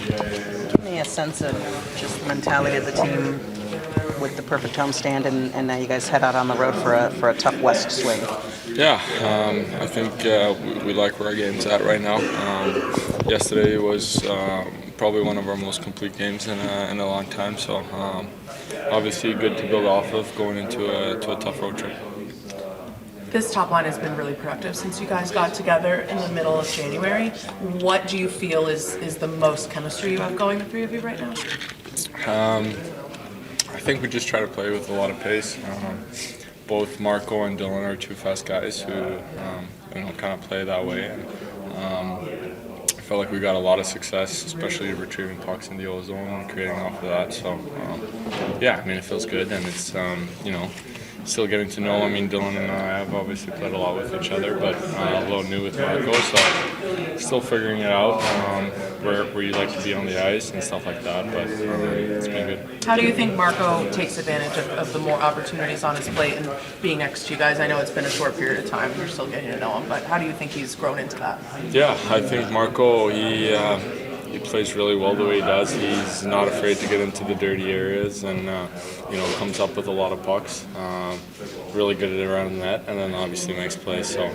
Give me a sense of just the mentality of the team with the perfect homestand, and now you guys head out on the road for a tough West swing. Yeah, I think we like where our game's at right now. Yesterday was probably one of our most complete games in a long time, so obviously good to build off of going into a tough road trip. This top line has been really productive since you guys got together in the middle of January. What do you feel is the most chemistry you have going, the three of you right now? I think we just try to play with a lot of pace. Both Marco and Dylan are two fast guys who kind of play that way. And, I felt like we got a lot of success, especially retrieving pucks in the O zone and creating off of that. So, yeah, I mean, it feels good, and it's still getting to know. I mean, Dylan and I have obviously played a lot with each other, but a little new with Marco, so still figuring it out where you like to be on the ice and stuff like that. But it's been good. How do you think Marco takes advantage of the more opportunities on his plate and being next to you guys? I know it's been a short period of time; you're still getting to know him, but how do you think he's grown into that? Yeah, I think Marco he plays really well the way he does. He's not afraid to get into the dirty areas and comes up with a lot of pucks. Really good at it around the net, and then obviously makes plays. So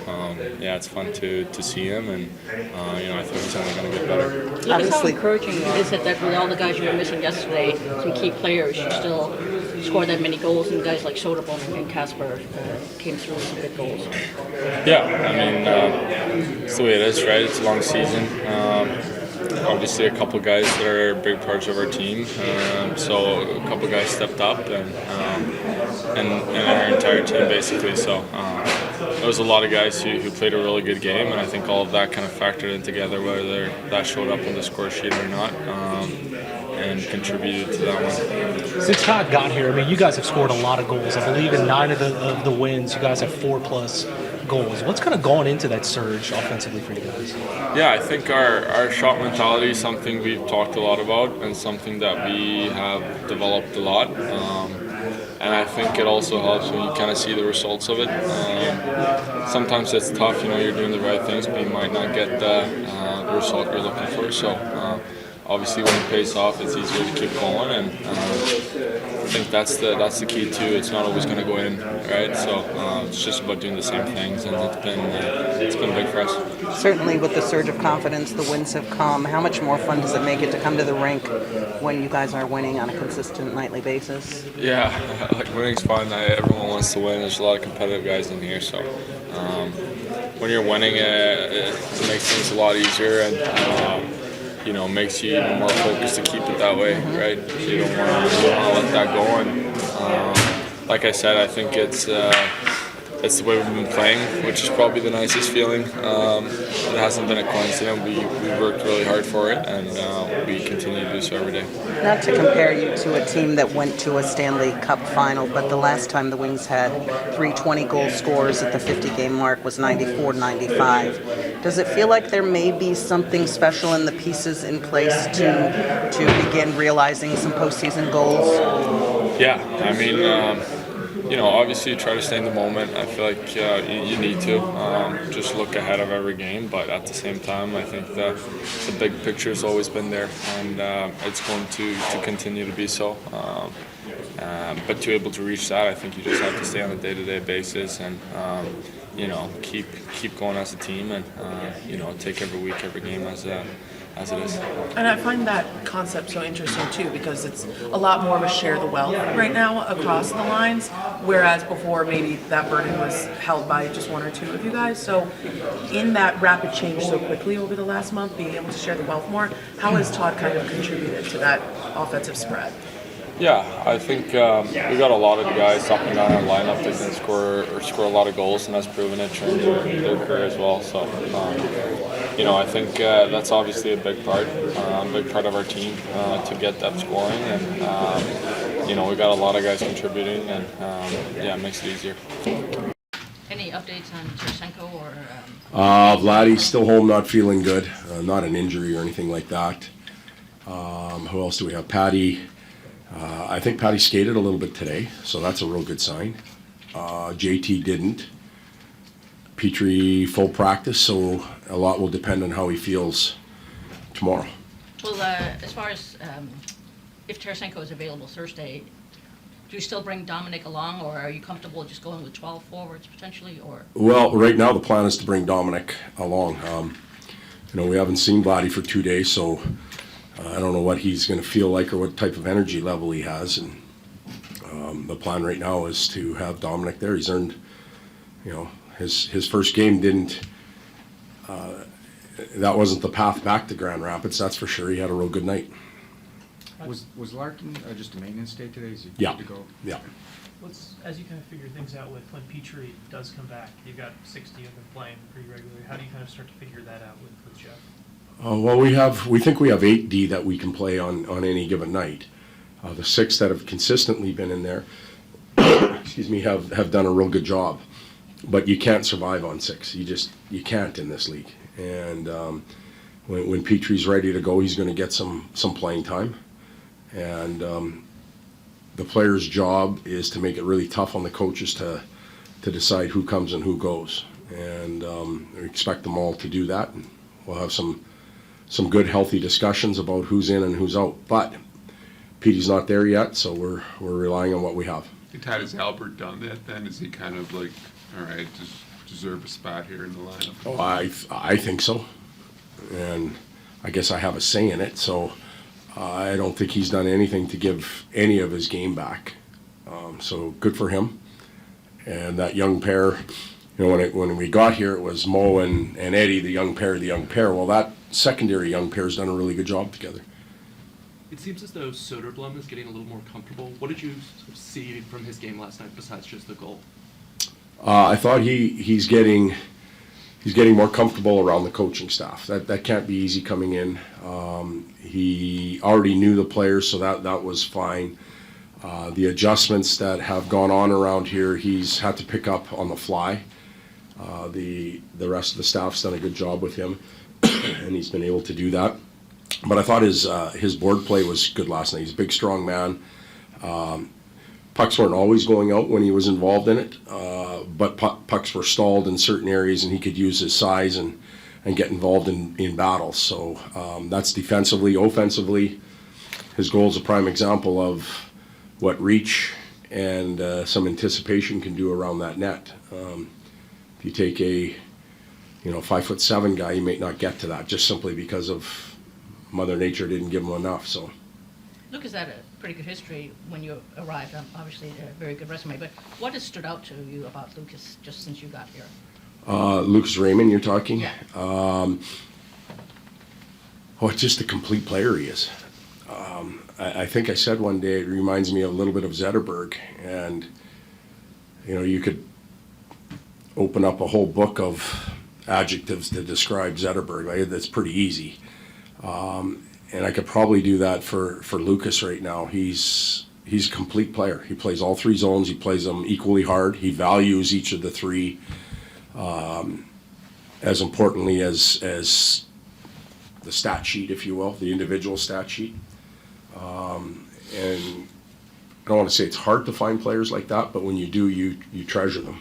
yeah, it's fun to see him, and I think he's only going to get better. Look at how encouraging it is that with all the guys you were missing yesterday, some key players, you still scored that many goals, and guys like Soderblom and Kasper came through with some good goals. Yeah, I mean, it's the way it is, right? It's a long season. Obviously, a couple guys that are big parts of our team. So a couple guys stepped up, and our entire team basically. So there was a lot of guys who played a really good game, and I think all of that kind of factored in together, whether that showed up on the score sheet or not, and contributed to that one. Since Todd got here, I mean, you guys have scored a lot of goals. I believe in 9 of the wins, you guys have 4+ goals. What's kind of gone into that surge offensively for you guys? Yeah, I think our shot mentality is something we've talked a lot about and something that we have developed a lot. And I think it also helps when you kind of see the results of it. Sometimes it's tough, you're doing the right things, but you might not get the result you're looking for. So obviously when it pays off, it's easier to keep going, and I think that's the key too. It's not always going to go in, right? So it's just about doing the same things, and it's been big for us. Certainly, with the surge of confidence, the wins have come. How much more fun does it make it to come to the rink when you guys are winning on a consistent nightly basis? Yeah, like winning's fun. Everyone wants to win. There's a lot of competitive guys in here, so when you're winning, it makes things a lot easier, and makes you even more focused to keep it that way, right? You don't want to let that go. And like I said, I think it's the way we've been playing, which is probably the nicest feeling. It hasn't been a coincidence. We worked really hard for it, and we continue to do so every day. Not to compare you to a team that went to a Stanley Cup final, but the last time the Wings had 3 20-goal scores at the 50-game mark was 94-95. Does it feel like there may be something special in the pieces in place to begin realizing some postseason goals? Yeah, I mean, obviously try to stay in the moment. I feel like you need to just look ahead of every game, but at the same time, I think the big picture has always been there, and it's going to continue to be so. But to be able to reach that, I think you just have to stay on a day-to-day basis and keep going as a team, and take every week, every game as it is. And I find that concept so interesting too, because it's a lot more of a share the wealth right now across the lines, whereas before maybe that burden was held by just 1 or 2 of you guys. So in that rapid change so quickly over the last month, being able to share the wealth more, how has Todd kind of contributed to that offensive spread? Yeah, I think we got a lot of guys up and down our lineup that can score a lot of goals, and that's proven it during their career as well. So, I think that's obviously a big part of our team to get depth scoring, and we got a lot of guys contributing, and it makes it easier. Any updates on Tarasenko or? Vladdy's still home, not feeling good. Not an injury or anything like that. Who else do we have? Patty. I think Patty skated a little bit today, so that's a real good sign. JT didn't. Petrie full practice, so a lot will depend on how he feels tomorrow. Well, as far as if Tarasenko is available Thursday, do you still bring Dominic along, or are you comfortable just going with 12 forwards potentially, or? Well, right now the plan is to bring Dominic along. We haven't seen Vladdy for 2 days, so I don't know what he's going to feel like or what type of energy level he has. And the plan right now is to have Dominic there. He's earned, his first game didn't. That wasn't the path back to Grand Rapids, that's for sure. He had a real good night. Was Larkin just a maintenance day today? Is he Yeah. good to go? Yeah. As you kind of figure things out with when Petrie does come back, you've got 60 of them playing pretty regularly. How do you kind of start to figure that out with Jeff? Well, we think we have 8D that we can play on any given night. The 6 that have consistently been in there, have done a real good job. But you can't survive on 6. You can't in this league. And when Petrie's ready to go, he's going to get some playing time. And the player's job is to make it really tough on the coaches to decide who comes and who goes. And we expect them all to do that. And we'll have some good, healthy discussions about who's in and who's out. But Petey's not there yet, so we're relying on what we have. Todd, has Albert done that then? Is he kind of like, all right, just deserve a spot here in the lineup? Oh, I think so. And I guess I have a say in it, so I don't think he's done anything to give any of his game back. So good for him. And that young pair, when we got here, it was Mo and Eddie, the young pair. Well, that secondary young pair's done a really good job together. It seems as though Soderblom is getting a little more comfortable. What did you sort of see from his game last night besides just the goal? I thought he's getting more comfortable around the coaching staff. That can't be easy coming in. He already knew the players, so that was fine. The adjustments that have gone on around here, he's had to pick up on the fly. The rest of the staff's done a good job with him, and he's been able to do that. But I thought his board play was good last night. He's a big, strong man. Pucks weren't always going out when he was involved in it, but pucks were stalled in certain areas, and he could use his size and get involved in battles. So that's defensively. Offensively, his goal is a prime example of what reach and some anticipation can do around that net. If you take a 5'7" guy, he may not get to that just simply because of Mother Nature didn't give him enough. So Lucas had a pretty good history when you arrived, obviously a very good resume, but what has stood out to you about Lucas just since you got here? Lucas Raymond, you're talking? Yeah. Just a complete player he is. I think I said one day it reminds me a little bit of Zetterberg, and you could open up a whole book of adjectives to describe Zetterberg. That's pretty easy. And I could probably do that for Lucas right now. He's a complete player. He plays all 3 zones. He plays them equally hard. He values each of the 3 as importantly as the stat sheet, if you will, the individual stat sheet. And I don't want to say it's hard to find players like that, but when you do, you treasure them.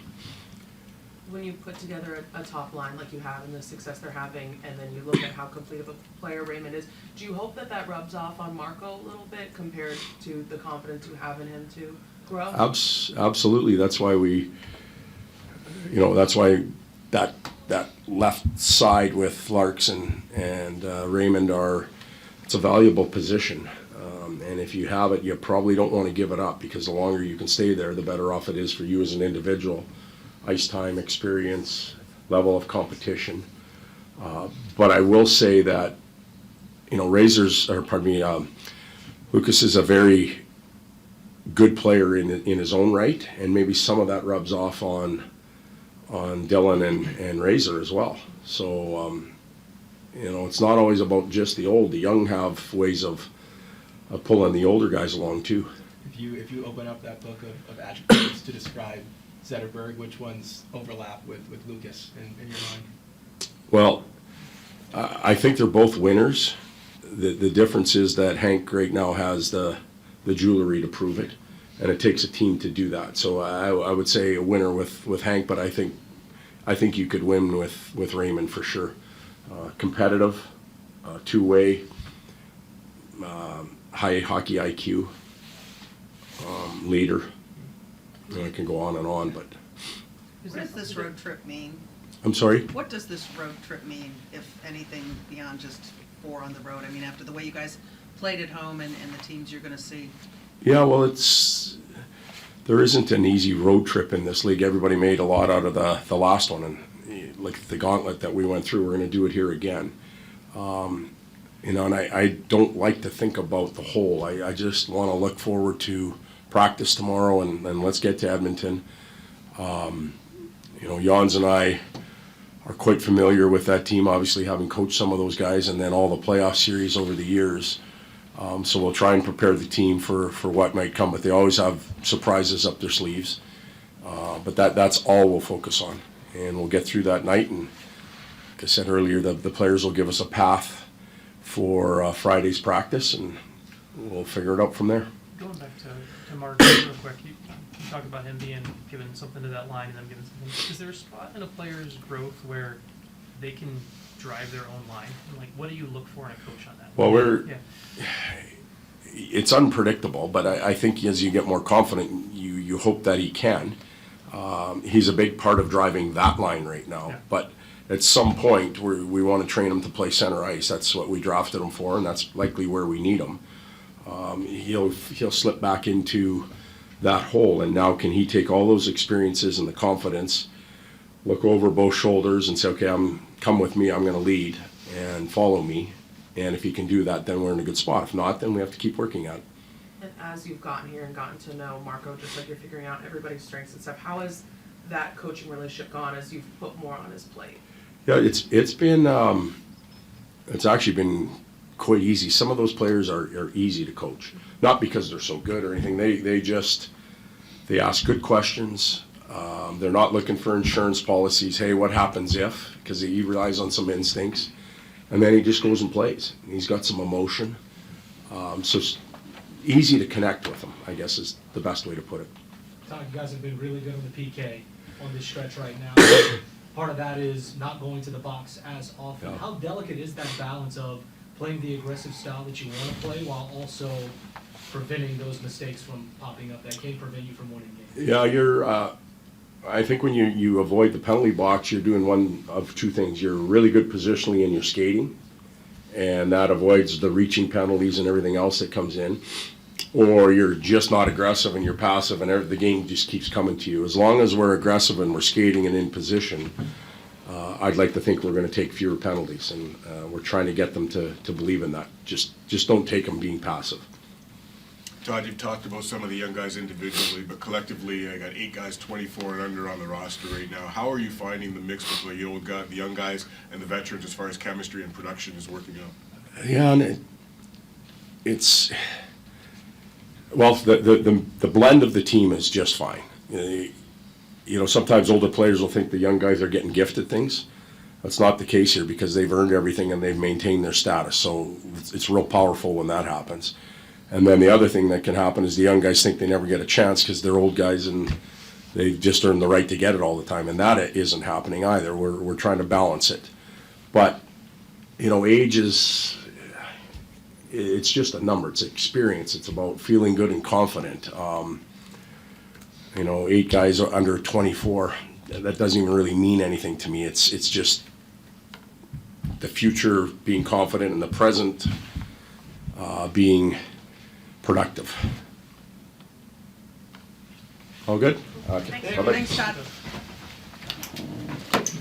When you put together a top line like you have and the success they're having, and then you look at how complete of a player Raymond is, do you hope that rubs off on Marco a little bit compared to the confidence you have in him to grow? Absolutely. That's why that left side with Larks and Raymond it's a valuable position. And if you have it, you probably don't want to give it up, because the longer you can stay there, the better off it is for you as an individual. Ice time, experience, level of competition. But I will say that, Lucas is a very good player in his own right, and maybe some of that rubs off on Dylan and Razor as well. So, it's not always about just the old. The young have ways of pulling the older guys along too. If you open up that book of adjectives to describe Zetterberg, which ones overlap with Lucas in your mind? Well, I think they're both winners. The difference is that Hank right now has the jewelry to prove it, and it takes a team to do that. So I would say a winner with Hank, but I think you could win with Raymond for sure. Competitive, two-way, high hockey IQ, leader. I can go on, but What does this road trip mean? I'm sorry? What does this road trip mean, if anything, beyond just 4 on the road? I mean, after the way you guys played at home and the teams you're going to see. Yeah, well, there isn't an easy road trip in this league. Everybody made a lot out of the last one, and like the gauntlet that we went through, we're going to do it here again. And I don't like to think about the whole. I just want to look forward to practice tomorrow, and let's get to Edmonton. Jans and I are quite familiar with that team, obviously having coached some of those guys, and then all the playoff series over the years. So we'll try and prepare the team for what might come, but they always have surprises up their sleeves. But that's all we'll focus on, and we'll get through that night. And like I said earlier, the players will give us a path for Friday's practice, and we'll figure it out from there. Going back to Mark real quick, you talked about him being given something to that line and them giving something. Is there a spot in a player's growth where they can drive their own line? And like, what do you look for in a coach on that? Well, Yeah. it's unpredictable, but I think as you get more confident, you hope that he can. He's a big part of driving that line right now, Yeah. but at some point we want to train him to play center ice. That's what we drafted him for, and that's likely where we need him. He'll slip back into that hole, and now can he take all those experiences and the confidence, look over both shoulders and say, okay, come with me, I'm going to lead, and follow me. And if he can do that, then we're in a good spot. If not, then we have to keep working at it. And as you've gotten here and gotten to know Marco, just like you're figuring out everybody's strengths and stuff, how has that coaching relationship gone as you've put more on his plate? Yeah, it's been it's actually been quite easy. Some of those players are easy to coach, not because they're so good or anything. They ask good questions. They're not looking for insurance policies. Hey, what happens if? Because he relies on some instincts, and then he just goes and plays. He's got some emotion, so it's easy to connect with him, I guess is the best way to put it. Todd, you guys have been really good on the PK on this stretch right now. Part of that is not going to the box as often. Yeah. How delicate is that balance of playing the aggressive style that you want to play while also preventing those mistakes from popping up that can prevent you from winning games? Yeah, I think when you avoid the penalty box, you're doing one of two things. You're really good positionally in your skating, and that avoids the reaching penalties and everything else that comes in. Or you're just not aggressive and you're passive, and the game just keeps coming to you. As long as we're aggressive and we're skating and in position, I'd like to think we're going to take fewer penalties, and we're trying to get them to believe in that. Just don't take them being passive. Todd, you've talked about some of the young guys individually, but collectively, I got 8 guys 24 and under on the roster right now. How are you finding the mix between the young guys and the veterans as far as chemistry and production is working out? Yeah, and it's well, the blend of the team is just fine. Sometimes older players will think the young guys are getting gifted things. That's not the case here, because they've earned everything and they've maintained their status. So it's real powerful when that happens. And then the other thing that can happen is the young guys think they never get a chance because they're old guys and they've just earned the right to get it all the time. And that isn't happening either. We're trying to balance it. But, age is, it's just a number. It's experience. It's about feeling good and confident. 8 guys under 24, that doesn't even really mean anything to me. It's just the future being confident and the present being productive. All good? Okay. Bye-bye. Thanks, Todd.